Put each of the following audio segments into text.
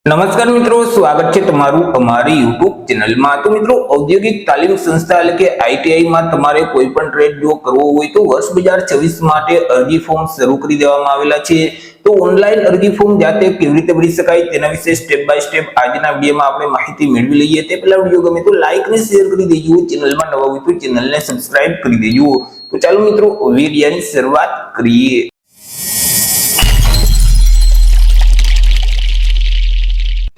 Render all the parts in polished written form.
નમસ્કાર મિત્રો, સ્વાગત છે તમારું અમારી યુટ્યુબ ચેનલમાં। તો મિત્રો, ઔદ્યોગિક તાલીમ સંસ્થા એટલે કે આઈટીઆઈ માં તમારે કોઈ પણ ટ્રેડ જો કરવો હોય તો વર્ષ 2026 માટે અરજી ફોર્મ શરૂ કરી દેવામાં આવેલા છે। તો ઓનલાઈન અરજી ફોર્મ જાતે કેવી રીતે ભરી શકાય તેના વિશે સ્ટેપ બાય સ્ટેપ આજના વિડીયોમાં આપણે માહિતી મેળવી લઈએ। તે પહેલા વિડીયો ગમે તો લાઈક અને શેર કરી દેજો, ચેનલમાં નવા હોય તો ચેનલને સબસ્ક્રાઇબ કરી દેજો। તો ચાલો મિત્રો, વિડીયોની શરૂઆત કરીએ।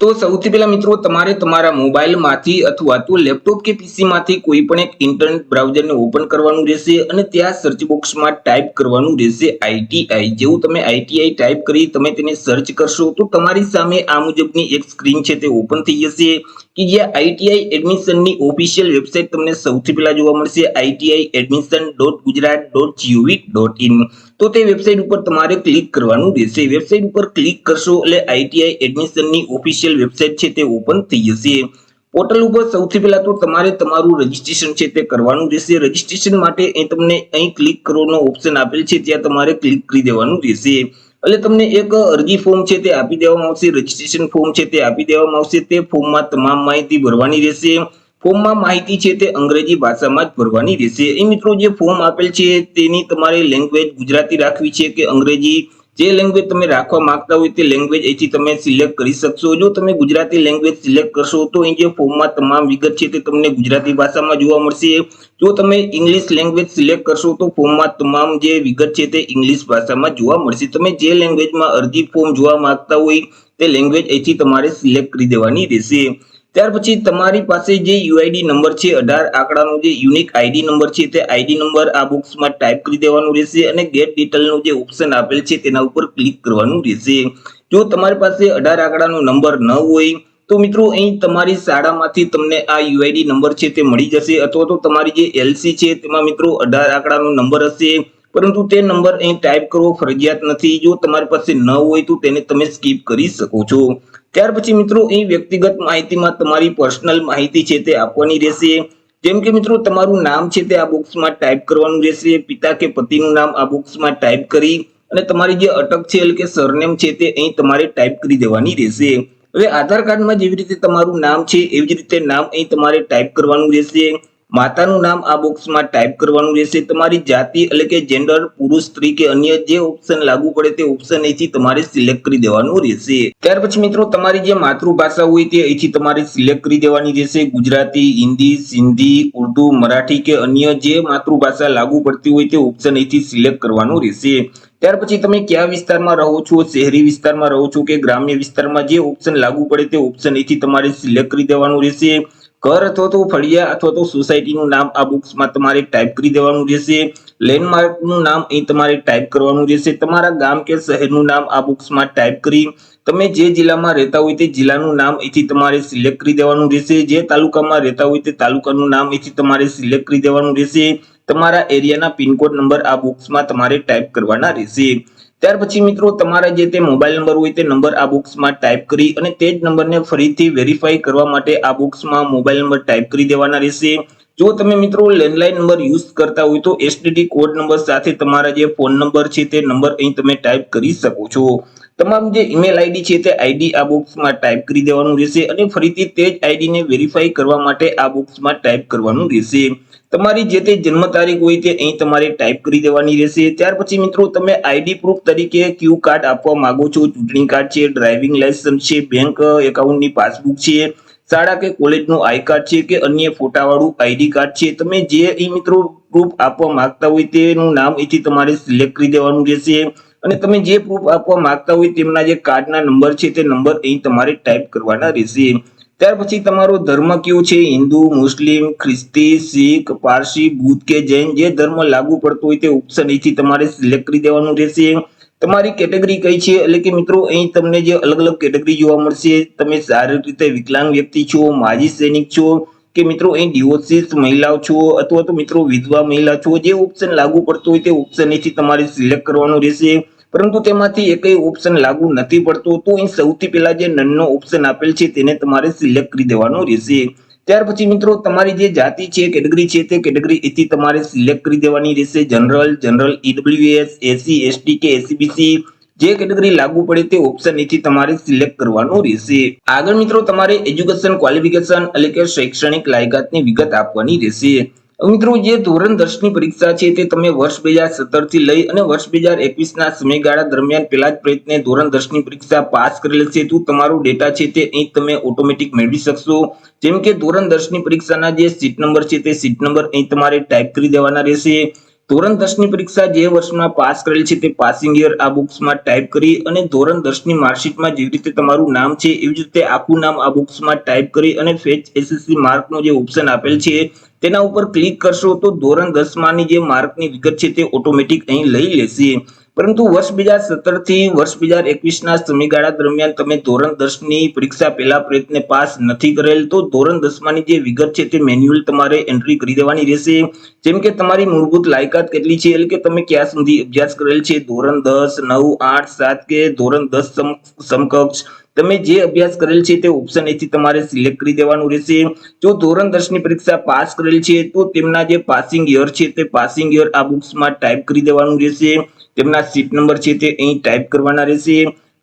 તો સૌથી પહેલા મિત્રો, તમારે તમારા મોબાઈલમાંથી અથવા તો લેપટોપ કે પીસીમાંથી કોઈ પણ એક ઇન્ટરનેટ બ્રાઉઝરને ઓપન કરવાનું રહેશે અને ત્યાં સર્ચ બોક્સમાં ટાઈપ કરવાનું રહેશે આઈટીઆઈ। જેવું તમે આઈટીઆઈ ટાઈપ કરી તમે તેને સર્ચ કરશો તો તમારી સામે આ મુજબની એક સ્ક્રીન છે તે ઓપન થઈ જશે કે જ્યાં આઈટીઆઈ એડમિશનની ઓફિશિયલ વેબસાઇટ તમને સૌથી પહેલા જોવા મળશે iitiadmission.gujarat.gov.in। તો તે વેબસાઇટ ઉપર તમારે ક્લિક કરવાનું રહેશે। વેબસાઇટ ઉપર ક્લિક કરશો એટલે આઈટીઆઈ એડમિશનની ઓફિશિયલ વેબસાઇટ છે તે ઓપન થઈ જશે। પોર્ટલ ઉપર સૌથી પહેલા તો તમારે તમારું રજીસ્ટ્રેશન છે તે કરવાનું રહેશે। રજીસ્ટ્રેશન માટે તમને અહીં ક્લિક કરવાનો ઓપ્શન આપેલ છે ત્યાં તમારે ક્લિક કરી દેવાનું રહેશે। એટલે તમને એક અરજી ફોર્મ છે તે આપી દેવામાં આવશે, રજીસ્ટ્રેશન ફોર્મ છે તે આપી દેવામાં આવશે। તે ફોર્મમાં તમામ માહિતી ભરવાની રહેશે। ફોર્મમાં માહિતી છે તે અંગ્રેજી ભાષામાં જ ભરવાની રહેશે। એ મિત્રો, જે ફોર્મ આપેલ છે તેની તમારે લેંગ્વેજ ગુજરાતી રાખવી છે કે અંગ્રેજી, જે લેંગ્વેજ તમે રાખવા માંગતા હોય તે લેંગ્વેજ અહીંથી તમે સિલેક્ટ કરી શકશો। જો તમે ગુજરાતી લેંગ્વેજ સિલેક્ટ કરશો તો અહીં જે ફોર્મમાં તમામ વિગત છે તે તમને ગુજરાતી ભાષામાં જોવા મળશે। જો તમે ઇંગ્લિશ લેંગ્વેજ સિલેક્ટ કરશો તો ફોર્મમાં તમામ જે વિગત છે તે ઇંગ્લિશ ભાષામાં જોવા મળશે। તમે જે લેંગ્વેજમાં અરજી ફોર્મ જોવા માંગતા હોય તે લેંગ્વેજ અહીંથી તમારે સિલેક્ટ કરી દેવાની રહેશે। ત્યાર પછી તમારી પાસે જે યુઆઈડી નંબર છે 18 આંકડાનો જે યુનિક આઈડી નંબર છે તે આઈડી નંબર આ બોક્સમાં ટાઈપ કરી દેવાનું રહેશે અને ગેટ ડિટેલનો જે ઓપ્શન આપેલ છે તેના ઉપર ક્લિક કરવાનું રહેશે। જો તમારી પાસે 18 આંકડાનો નંબર ન હોય તો મિત્રો, અહીં તમારી શાળામાંથી તમને આ યુઆઈડી નંબર છે તે મળી જશે અથવા તો તમારી જે એલસી છે તેમાં મિત્રો 18 આંકડાનો નંબર હશે, પરંતુ તે નંબર અહીં ટાઈપ કરવો ફરજિયાત નથી। જો તમારી પાસે ન હોય તો તેને તમે સ્કીપ કરી શકો છો। ત્યાર પછી મિત્રો, અહીં વ્યક્તિગત માહિતીમાં તમારી પર્સનલ માહિતી છે તે આપવાની રહેશે। જેમ કે મિત્રો, તમારું નામ છે તે આ બોક્સમાં ટાઈપ કરવાનું રહેશે। પિતા કે પતિનું નામ આ બોક્સમાં ટાઈપ કરી અને તમારી જે અટક છે એટલે કે સરનેમ છે તે અહીં તમારે ટાઈપ કરી દેવાની રહેશે। હવે આધાર કાર્ડમાં જેવી રીતે તમારું નામ છે એવી જ રીતે નામ અહીં તમારે ટાઈપ કરવાનું રહેશે। માતાનું નામ આ બોક્સમાં ટાઈપ કરવાનું રહેશે। તમારી જાતિ એટલે કે જેન્ડર, પુરુષ, સ્ત્રી કે અન્ય જે ઓપ્શન લાગુ પડે તે ઓપ્શન અહીંથી તમારે સિલેક્ટ કરી દેવાનું રહેશે। ત્યાર પછી મિત્રો, તમારી જે માતૃભાષા હોય તે અહીંથી તમારે સિલેક્ટ કરી દેવાની રહેશે। ગુજરાતી, હિન્દી, સિંધી, ઉર્દુ, મરાઠી કે અન્ય જે માતૃભાષા લાગુ પડતી હોય તે ઓપ્શન અહીંથી સિલેક્ટ કરવાનું રહેશે। ત્યાર પછી તમે કયા વિસ્તારમાં રહો છો, શહેરી વિસ્તારમાં રહો છો કે ગ્રામ્ય વિસ્તારમાં, જે ઓપ્શન લાગુ પડે તે ઓપ્શન અહીંથી તમારે સિલેક્ટ કરી દેવાનું રહેશે। ઘર અથવા તો ફળિયા અથવા તો સોસાયટીનું નામ આ બોક્સમાં તમારે ટાઈપ કરી દેવાનું રહેશે। લેન્ડમાર્કનું નામ અહીં તમારે ટાઈપ કરવાનું રહેશે। તમારા ગામ કે શહેરનું નામ આ બોક્સમાં ટાઈપ કરી તમે જે જિલ્લામાં રહેતા હોય તે જિલ્લાનું નામ અહીંથી તમારે સિલેક્ટ કરી દેવાનું રહેશે। જે તાલુકામાં રહેતા હોય તે તાલુકાનું નામ અહીંથી તમારે સિલેક્ટ કરી દેવાનું રહેશે। તમારા એરિયાના પિનકોડ નંબર આ બોક્સમાં તમારે ટાઈપ કરવાના રહેશે। ત્યાર પછી મિત્રો, તમારા જે તે મોબાઈલ નંબર હોય તે નંબર આ બોક્સમાં ટાઈપ કરી અને તે જ નંબરને ફરીથી વેરીફાઈ કરવા માટે આ બોક્સમાં મોબાઈલ નંબર ટાઈપ કરી દેવાના રહેશે। જો તમે મિત્રો લેન્ડલાઇન નંબર યુઝ કરતા હોય તો એસટીડી કોડ નંબર સાથે તમારા જે ફોન નંબર છે તે નંબર અહીં તમે ટાઈપ કરી શકો છો। તમારું જે ઈમેલ આઈડી છે તે આઈડી આ બોક્સમાં ટાઈપ કરી દેવાનું રહેશે અને ફરીથી તે જ આઈડીને વેરીફાઈ કરવા માટે આ બોક્સમાં ટાઈપ કરવાનું રહેશે। તમારી જે તે જન્મ તારીખ હોય તે અહીં તમારે ટાઈપ કરી દેવાની રહેશે। ત્યાર પછી મિત્રો, તમે આઈડી પ્રૂફ તરીકે ક્યુ કાર્ડ આપવા માંગો છો, ચૂંટણી કાર્ડ છે, ડ્રાઇવિંગ લાયસન્સ છે, બેંક એકાઉન્ટની પાસબુક છે, શાળા કે કોલેજનું આઈ કાર્ડ છે કે અન્ય ફોટાવાળું આઈડી કાર્ડ છે, તમે જે અહીં મિત્રો પ્રૂફ આપવા માંગતા હોય તેનું નામ અહીંથી તમારે સિલેક્ટ કરી દેવાનું રહેશે અને તમે જે પ્રૂફ આપવા માંગતા હોય તેમના જે કાર્ડના નંબર છે તે નંબર અહીં તમારે ટાઈપ કરવાના રહેશે। ત્યાર પછી તમારો ધર્મ કયો છે, હિન્દુ, મુસ્લિમ, ખ્રિસ્તી, શીખ, પારસી, બુદ્ધ કે જૈન, જે ધર્મ લાગુ પડતો હોય તે ઓપ્શન અહીંથી તમારે સિલેક્ટ કરી દેવાનું રહેશે। તમારી કેટેગરી કઈ છે એટલે કે મિત્રો, અહીં તમને જે અલગ અલગ કેટેગરી જોવા મળશે, તમે શારીરિક રીતે વિકલાંગ વ્યક્તિ છો, માજી સૈનિક છો કે મિત્રો અહીં ડિવોર્સિસ મહિલાઓ છો અથવા તો મિત્રો વિધવા મહિલા છો, જે ઓપ્શન લાગુ પડતો હોય તે ઓપ્શન અહીંથી તમારે સિલેક્ટ કરવાનું રહેશે। પરંતુ તેમાંથી એકય ઓપ્શન લાગુ નથી પડતો તો અહીં સૌથી પહેલા જે નનનો ઓપ્શન આપેલ છે તેને તમારે સિલેક્ટ કરી દેવાનો રહેશે। ત્યાર પછી મિત્રો, તમારી જે જાતિ છે, કેટેગરી છે તે કેટેગરી અહીંથી તમારે સિલેક્ટ કરી દેવાની રહેશે। જનરલ, ઈડબ્લ્યુએસ, એસસી, એસટી કે એસસીબીસી, જે કેટેગરી લાગુ પડે તે ઓપ્શન અહીંથી તમારે સિલેક્ટ કરવાનો રહેશે। આગળ મિત્રો તમારે એજ્યુકેશન ક્વોલિફિકેશન એટલે કે શૈક્ષણિક લાયકાતની વિગત આપવાની રહેશે। મિત્રો જે ધોરણ 10 ની પરીક્ષા છે તે તમે વર્ષ 2017 થી લઈ અને વર્ષ 2021 ના સમયગાળા દરમિયાન પહેલા જ પ્રયત્ને ધોરણ 10 ની પરીક્ષા પાસ કરેલ છે તો તમારો ડેટા છે તે અહીં તમે ઓટોમેટિક મેળવી શકશો। જેમ કે ધોરણ 10 ની પરીક્ષાના જે સીટ નંબર છે તે સીટ નંબર અહીં તમારે ટાઈપ કરી દેવાના રહેશે। ધોરણ 10 ની પરીક્ષા જે વર્ષમાં પાસ કરેલ છે તે પાસિંગ યર આ બોક્સમાં ટાઈપ કરી અને ધોરણ 10 ની માર્કશીટમાં જેવી રીતે તમારું નામ છે એવી જ રીતે આખું નામ આ બોક્સમાં ટાઈપ કરી અને ફેચ એસએસસી માર્કનો જે ઓપ્શન આપેલ છે તેના ઉપર ક્લિક કરશો તો ધોરણ 10 માની જે માર્કની વિગત છે તે ઓટોમેટિક અહીં લઈ લેશે। પરંતુ વર્ષ 2017 થી વર્ષ 2021 ના સમયગાળા દરમિયાન તમે ધોરણ 10 ની પરીક્ષા પહેલા પ્રયત્ને પાસ નથી કરેલ તો ધોરણ 10 માની જે વિગત છે તે મેન્યુઅલ તમારે એન્ટ્રી કરી દેવાની રહેશે। જેમ કે તમારી મૂળભૂત લાયકાત કેટલી છે એટલે કે તમે ક્યાં સુધી અભ્યાસ કરેલ છે, ધોરણ 10, 9, 8, 7 કે ધોરણ 10 સમકક્ષ તમે જે અભ્યાસ કરેલ છે તે ઓપ્શન અહીંથી તમારે સિલેક્ટ કરી દેવાનું રહેશે। જો ધોરણ 10 ની પરીક્ષા પાસ કરેલ છે તો તેમના જે પાસિંગ યર છે તે પાસિંગ યર આ બુક્સમાં ટાઈપ કરી દેવાનું રહેશે। તેમના સીટ નંબર છે તે અહીં ટાઈપ કરવાના રહેશે।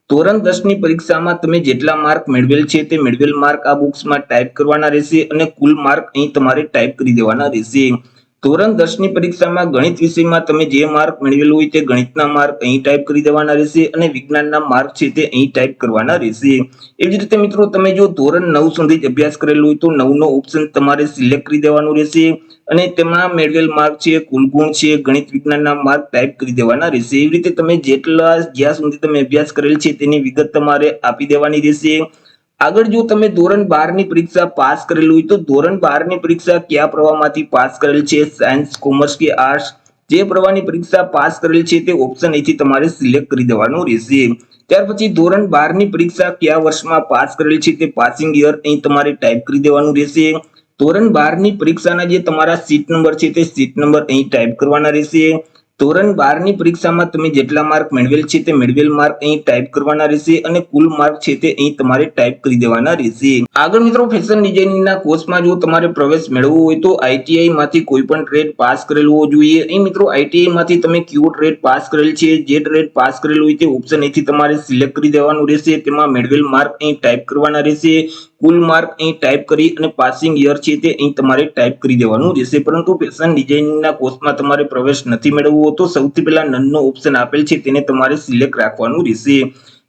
ધોરણ 10 ની પરીક્ષામાં તમે જેટલા માર્ક મેળવેલ છે તે મેળવેલ માર્ક આ બુક્સમાં ટાઈપ કરવાના રહેશે અને કુલ માર્ક અહીં તમારે ટાઈપ કરી દેવાના રહેશે। ધોરણ 10 ની પરીક્ષામાં ગણિત વિષયમાં તમે જે માર્ક મેળવેલ હોય તે ગણિતના માર્ક અહીં ટાઈપ કરી દેવાના રહેશે અને વિજ્ઞાનના માર્ક છે તે અહીં ટાઈપ કરવાના રહેશે। એવી જ રીતે મિત્રો તમે જો ધોરણ 9 સુધી જ અભ્યાસ કરેલો હોય તો 9 નો ઓપ્શન તમારે સિલેક્ટ કરી દેવાનું રહેશે અને તેમાં મેળવેલ માર્ક છે, કુલ ગુણ છે, ગણિત વિજ્ઞાનના માર્ક ટાઈપ કરી દેવાના રહેશે। એવી રીતે તમે જેટલા જ્યાં સુધી તમે અભ્યાસ કરેલ છે તેની વિગત તમારે આપી દેવાની રહેશે। આગળ જો તમે ધોરણ 12 ની પરીક્ષા પાસ કરેલ હોય તો ધોરણ 12 ની પરીક્ષા કયા પ્રવાહમાંથી પાસ કરેલ છે, સાયન્સ, કોમર્સ કે આર્ટ્સ, જે પ્રવાહની પરીક્ષા પાસ કરેલ છે તે ઓપ્શન અહીંથી તમારે સિલેક્ટ કરી દેવાનું રહેશે। ત્યાર પછી ધોરણ 12 ની પરીક્ષા કયા વર્ષમાં પાસ કરેલ છે તે પાસિંગ યર અહીં તમારે ટાઈપ કરી દેવાનું રહેશે। ધોરણ 12 ની પરીક્ષાના જે તમારા સીટ નંબર છે તે સીટ નંબર અહીં ટાઈપ કરવાના રહેશે। ધોરણ 12 ની પરીક્ષામાં તમે જેટલા માર્ક મેળવેલ છે તે મેળવેલ માર્ક અહીં ટાઈપ કરવાના રહેશે અને કુલ માર્ક છે તે અહીં તમારે ટાઈપ કરી દેવાના રહેશે। આગળ મિત્રો ફેશન ડિઝાઇનિંગના કોર્સમાં જો તમારે પ્રવેશ મેળવવો હોય તો આઈટીઆઈ માંથી કોઈ પણ ટ્રેડ પાસ કરેલું હોવું જોઈએ। અહીં મિત્રો આઈટીઆઈ માંથી તમે કયો ટ્રેડ પાસ કરેલ છે, જે ટ્રેડ પાસ કરેલું હોય તે ઓપ્શન અહીંથી તમારે સિલેક્ટ કરી દેવાનું રહેશે। તેમાં મેળવેલ માર્ક અહીં ટાઈપ કરવાના રહેશે, કુલ માર્ક અહીં ટાઈપ કરી અને પાસિંગ યર છે તે અહીં તમારે ટાઈપ કરી દેવાનું રહેશે। પરંતુ ફેશન ડિઝાઇનિંગના કોર્સમાં તમારે પ્રવેશ નથી મેળવવો તો સૌથી પહેલા નનનો ઓપ્શન આપેલ છે તેને તમારે સિલેક્ટ રાખવાનું રહેશે।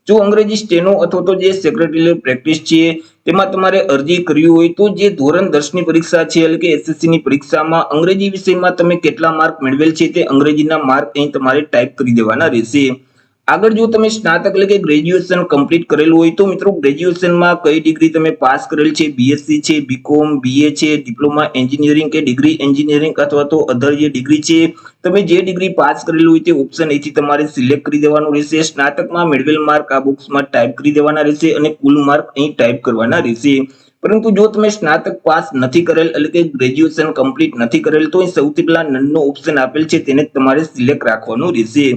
જો અંગ્રેજી સ્ટેનો અથવા તો જે સેક્રેટરીયલ પ્રેક્ટિસ છે તેમાં તમારે અરજી કરવી હોય તો જે ધોરણ 10 ની પરીક્ષા છે એટલે કે એસએસસી ની પરીક્ષામાં અંગ્રેજી વિષયમાં તમે કેટલા માર્ક મેળવેલ છે તે અંગ્રેજીના માર્ક અહીં તમારે ટાઈપ કરી દેવાના રહેશે। આગળ જો તમે સ્નાતક એટલે કે ગ્રેજ્યુએશન કમ્પ્લીટ કરેલું હોય તો મિત્રો ગ્રેજ્યુએશનમાં કઈ ડિગ્રી તમે પાસ કરેલ છે, બીએસસી છે, બીકોમ, બીએ છે, ડિપ્લોમા એન્જિનિયરિંગ કે ડિગ્રી એન્જિનિયરિંગ અથવા તો અધર જે ડિગ્રી છે તમે જે ડિગ્રી પાસ કરેલું હોય તે ઓપ્શન અહીંથી તમારે સિલેક્ટ કરી દેવાનું રહેશે। સ્નાતકમાં મેળવેલ માર્ક આ બોક્સમાં ટાઈપ કરી દેવાના રહેશે અને કુલ માર્ક અહીં ટાઈપ કરવાના રહેશે। પરંતુ જો તમે સ્નાતક પાસ નથી કરેલ એટલે કે ગ્રેજ્યુએશન કમ્પ્લીટ નથી કરેલ તો સૌથી પહેલા નનનો ઓપ્શન આપેલ છે તેને તમારે સિલેક્ટ રાખવાનું રહેશે।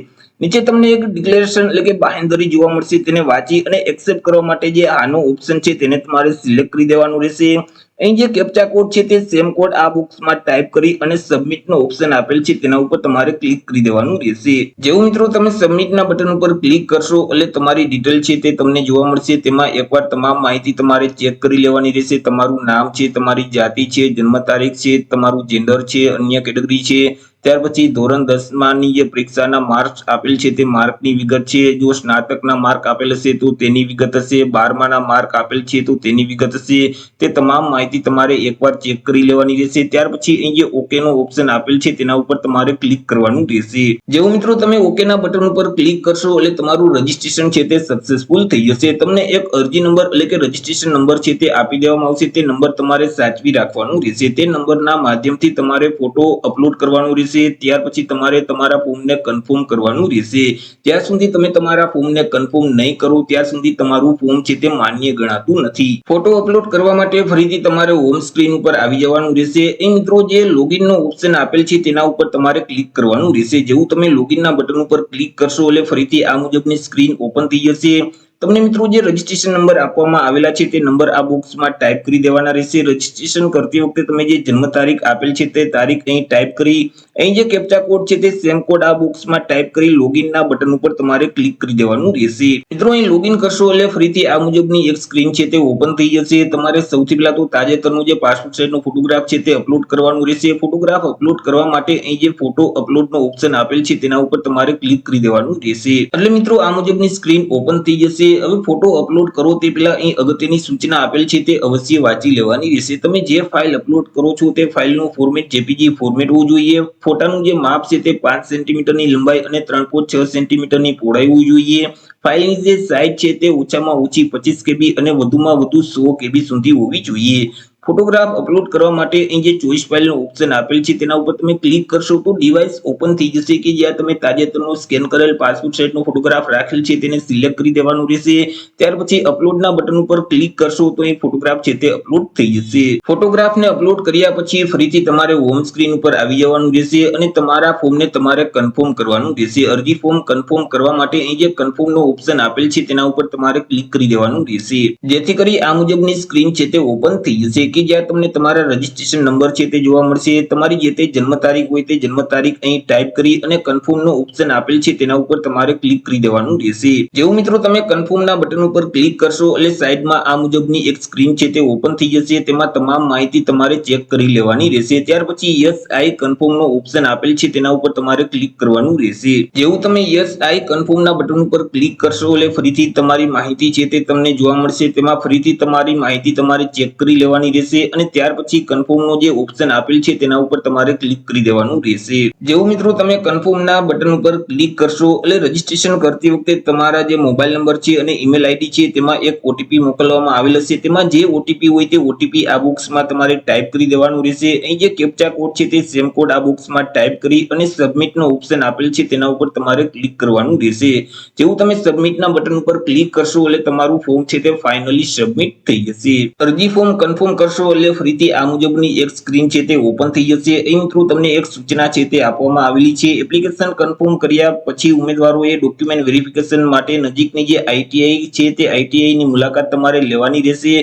નીચે તમને એક ડિક્લેરેશન એટલે કે બાંહેધરી જોવા મળશે, તેને વાંચી અને એક્સેપ્ટ કરવા માટે જે આનો ઓપ્શન છે તેને તમારે સિલેક્ટ કરી દેવાનું રહેશે। અહીં જે કેપ્ચા કોડ છે તે સેમ કોડ આ બોક્સમાં ટાઈપ કરી અને સબમિટ નો ઓપ્શન આપેલ છે તેના ઉપર તમારે ક્લિક કરી દેવાનું રહેશે। જેવું મિત્રો તમે સબમિટ ના બટન ઉપર ક્લિક કરશો એટલે તમારી ડિટેલ છે તે તમને જોવા મળશે। તેમાં એકવાર તમામ માહિતી તમારે ચેક કરી લેવાની રહેશે। તમારું નામ છે, તમારી જાતિ છે, જન્મ તારીખ છે, તમારું જેન્ડર છે, અન્ય કેટેગરી છે, ત્યાર પછી ધોરણ 10 માની જે પરીક્ષાના માર્ક્સ આપેલ છે તે માર્કની વિગત છે। જો સ્નાતકના માર્ક આપેલ હશે તો તેની વિગત હશે, 12માના માર્ક આપેલ છે તો તેની વિગત હશે। તે તમામ માહિતી તમારે એકવાર ચેક કરી લેવાની રહેશે। ત્યાર પછી અહીં જે ઓકે નો ઓપ્શન આપેલ છે તેના ઉપર તમારે ક્લિક કરવાનું રહેશે। જેવું મિત્રો તમે ઓકે ના બટન ઉપર ક્લિક કરશો એટલે તમારું રજીસ્ટ્રેશન છે તે સક્સેસફુલ થઈ જશે। તમને એક અરજી નંબર એટલે કે રજીસ્ટ્રેશન નંબર છે તે આપી દેવામાં આવશે। તે નંબર તમારે સાચવી રાખવાનું રહેશે। તે નંબરના માધ્યમથી તમારે ફોટો અપલોડ કરવાનું રહેશે। ત્યાર પછી તમારે તમારા ફોર્મને કન્ફર્મ કરવાનું રહેશે। જ્યાં સુધી તમે તમારા ફોર્મને કન્ફર્મ નહીં કરો ત્યાં સુધી તમારું ફોર્મ છે તે માન્ય ગણાતું નથી। ફોટો અપલોડ કરવા માટે ફરીથી તમારે હોમ સ્ક્રીન ઉપર આવી જવાનું રહેશે। એ મિત્રો જે લોગિન નો ઓપ્શન આપેલ છે તેના ઉપર તમારે ક્લિક કરવાનું રહેશે। જેવું તમે લોગિન ના બટન ઉપર ક્લિક કરશો એટલે ફરીથી આ મુજબની સ્ક્રીન ઓપન થઈ જશે। તમને મિત્રો જે રજીસ્ટ્રેશન નંબર આપવામાં આવેલા છે તે નંબર આ બોક્સમાં ટાઈપ કરી દેવાના રહેશે। રજીસ્ટ્રેશન કરતી વખતે તમે જે જન્મ તારીખ આપેલ છે તે તારીખ અહીં ટાઈપ કરી અહીં જે કેપ્ચા કોડ છે તે સેમ કોડ આ બોક્સમાં ટાઈપ કરી લોગિન ના બટન ઉપર તમારે ક્લિક કરી દેવાનું રહેશે। મિત્રો અહીં લોગિન કરશો એટલે ફરીથી આ મુજબની એક સ્ક્રીન છે તે ઓપન થઈ જશે। તમારે સૌથી પહેલા તો તાજેતરનો જે પાસપોર્ટ સાઇઝનો ફોટોગ્રાફ છે તે અપલોડ કરવાનું રહેશે। ફોટોગ્રાફ અપલોડ કરવા માટે અહીં જે ફોટો અપલોડનો ઓપ્શન આપેલ છે તેના ઉપર તમારે ક્લિક કરી દેવાનું રહેશે। એટલે મિત્રો આ મુજબની સ્ક્રીન ઓપન થઈ જશે। હવે ફોટો અપલોડ કરો તે પહેલા અહીં અગત્યની સૂચના આપેલ છે તે અવશ્ય વાંચી લેવાની રહેશે। તમે જે ફાઇલ અપલોડ કરો છો તે ફાઇલનું ફોર્મેટ જેપીજી ફોર્મેટ હોવું જોઈએ। ફોટાનું જે માપ છે તે 5 સેન્ટીમીટરની લંબાઈ અને 3.6 સેન્ટીમીટરની પહોળાઈ હોવી જોઈએ। ફાઇલની જે સાઇઝ છે તે ઓછામાં ઓછી 25 KB અને વધુમાં વધુ 100 KB સુધી હોવી જોઈએ। ફોટોગ્રાફ અપલોડ કરવા માટે અહીં જે ચોઈસ ફાઇલનો ઓપ્શન આપેલ છે તેના ઉપર તમે ક્લિક કરશો તો ડિવાઇસ ઓપન થઈ જશે કે જ્યાં તમે તાજેતરનો સ્કેન કરેલ પાસપોર્ટ સાઇઝનો ફોટોગ્રાફ રાખેલ છે તેને સિલેક્ટ કરી દેવાનું રહેશે। ત્યાર પછી અપલોડના બટન ઉપર ક્લિક કરશો તો અહીં ફોટોગ્રાફ છે તે અપલોડ થઈ જશે। ફોટોગ્રાફને અપલોડ કર્યા પછી ફરીથી તમારે હોમ સ્ક્રીન ઉપર આવી જવાનું રહેશે અને તમારા ફોર્મને તમારે કન્ફર્મ કરવાનું રહેશે। અરજી ફોર્મ કન્ફર્મ કરવા માટે અહીં જે કન્ફર્મનો ઓપ્શન આપેલ છે તેના ઉપર તમારે ક્લિક કરી દેવાનું રહેશે। જેથી કરી આ મુજબની સ્ક્રીન છે તે ઓપન થઈ જશે કે જ્યાં તમને તમારા રજીસ્ટ્રેશન નંબર છે તે જોવા મળશે। તમારી જે તે જન્મ તારીખ હોય તે જન્મ તારીખ અહીં ટાઈપ કરી અને કન્ફર્મનો ઓપ્શન આપેલ છે તેના ઉપર તમારે ક્લિક કરી દેવાનું રહેશે। જેવું મિત્રો તમે કન્ફર્મના બટન ઉપર ક્લિક કરશો એટલે સાઈડમાં આ મુજબની એક સ્ક્રીન છે તે ઓપન થઈ જશે। તેમાં તમામ માહિતી તમારે ચેક કરી લેવાની રહેશે। ત્યાર પછી યસ આઈ કન્ફર્મનો ઓપ્શન આપેલ છે તેના ઉપર તમારે ક્લિક કરવાનું રહેશે। જેવું તમે યસ આઈ કન્ફર્મના બટન ઉપર ક્લિક કરશો એટલે ફરીથી તમારી માહિતી છે તે તમને જોવા મળશે। તેમાં ફરીથી તમારી માહિતી તમારે ચેક કરી લેવાની રહેશે અને ત્યાર પછી કન્ફર્મનો જે ઓપ્શન આપેલ છે તેના ઉપર તમારે ક્લિક કરી દેવાનું રહેશે। જેવું મિત્રો તમે કન્ફર્મના બટન ઉપર ક્લિક કરશો એટલે રજીસ્ટ્રેશન કરતી વખતે તમારા જે મોબાઈલ નંબર છે અને ઈમેલ આઈડી છે તેમાં એક ઓટીપી મોકલવામાં આવેલ હશે। તેમાં જે ઓટીપી હોય તે ઓટીપી આ બોક્સમાં તમારે ટાઈપ કરી દેવાનું રહેશે। અહીં જે કેપ્ચા કોડ છે તે સેમ કોડ આ બોક્સમાં ટાઈપ કરી અને સબમિટનો ઓપ્શન આપેલ છે તેના ઉપર તમારે ક્લિક કરવાનું રહેશે। જેવું તમે સબમિટના બટન ઉપર ક્લિક કરશો એટલે તમારું ફોર્મ છે તે ફાઇનલી સબમિટ થઈ જશે। અરજી ફોર્મ કન્ફર્મ કરશો એટલે ફરીથી આ મુજબની એક સ્ક્રીન છે તે ઓપન થઈ જશે। અહીં મિત્રો તમને એક સૂચના છે તે આપવામાં આવેલી છે। એપ્લિકેશન કન્ફર્મ કર્યા પછી ઉમેદવારોએ ડોક્યુમેન્ટ વેરિફિકેશન માટે નજીકની જે આઈટીઆઈ છે તે આઈટીઆઈ ની મુલાકાત તમારે લેવાની રહેશે।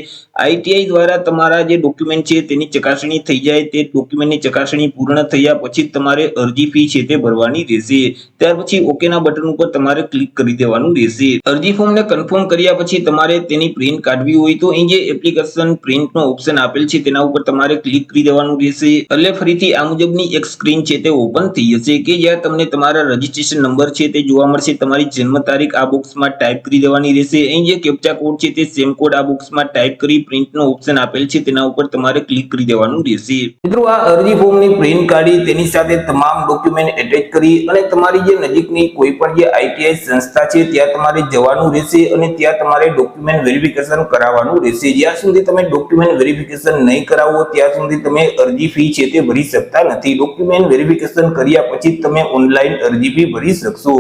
આઈટીઆઈ દ્વારા તમારા જે ડોક્યુમેન્ટ છે તેની ચકાસણી થઈ જાય તે ડોક્યુમેન્ટની ચકાસણી પૂર્ણ થયા પછી તમારે અરજી ફી છે તે ભરવાની રહેશે। ત્યાર પછી ઓકે ના બટન ઉપર તમારે ક્લિક કરી દેવાનું રહેશે। અરજી ફોર્મને કન્ફર્મ કર્યા પછી તમારે તેની પ્રિન્ટ કાઢવી હોય તો અહીં જે એપ્લિકેશન પ્રિન્ટનો ઓપ્શન આપેલ છે તેના ઉપર તમારે ક્લિક કરી દેવાનું રહેશે। એટલે ફરીથી આ મુજબની એક સ્ક્રીન છે તે ઓપન થઈ જશે કે જ્યાં તમને તમારા રજીસ્ટ્રેશન નંબર છે તે જોવા મળશે। તમારી જન્મ તારીખ આ બોક્સમાં ટાઈપ કરી દેવાની રહેશે। અહીં જે કેપ્ચા કોડ છે તે સેમ કોડ આ બોક્સમાં ટાઈપ કરી પ્રિન્ટનો ઓપ્શન આપેલ છે તેના ઉપર તમારે ક્લિક કરી દેવાનું રહેશે। મિત્રો આ અરજી ફોર્મની પ્રિન્ટ કાઢી તેની સાથે તમામ ડોક્યુમેન્ટ એટેચ કરી અને તમારી જે નજીકની કોઈ પણ જે આઈટીઆઈ સંસ્થા છે ત્યાં તમારે જવાનું રહેશે અને ત્યાં તમારે ડોક્યુમેન્ટ વેરિફિકેશન કરાવવાનું રહેશે। જ્યાં સુધી તમે ડોક્યુમેન્ટ વેરિફિકેશન નહીં કરાવો ત્યાં સુધી તમે અરજી ફી છે તે ભરી શકતા નથી। ડોક્યુમેન્ટ વેરિફિકેશન કર્યા પછી તમે ઓનલાઈન અરજી ફી ભરી શકશો।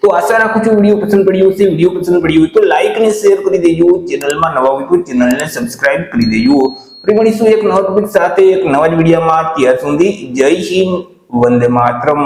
તો આશા રાખું છું વિડીયો પસંદ પડ્યો હશે। વિડીયો પસંદ પડ્યો હોય તો લાઈક અને શેર કરી દેજો। ચેનલમાં નવા હોય તો ચેનલને સબસ્ક્રાઇબ કરી દેજો। ફરી મળીશું એક નવા ટોપિક સાથે એક નવા જ વિડીયોમાં। ત્યાં સુધી જય હિન્દ, વંદે માતરમ।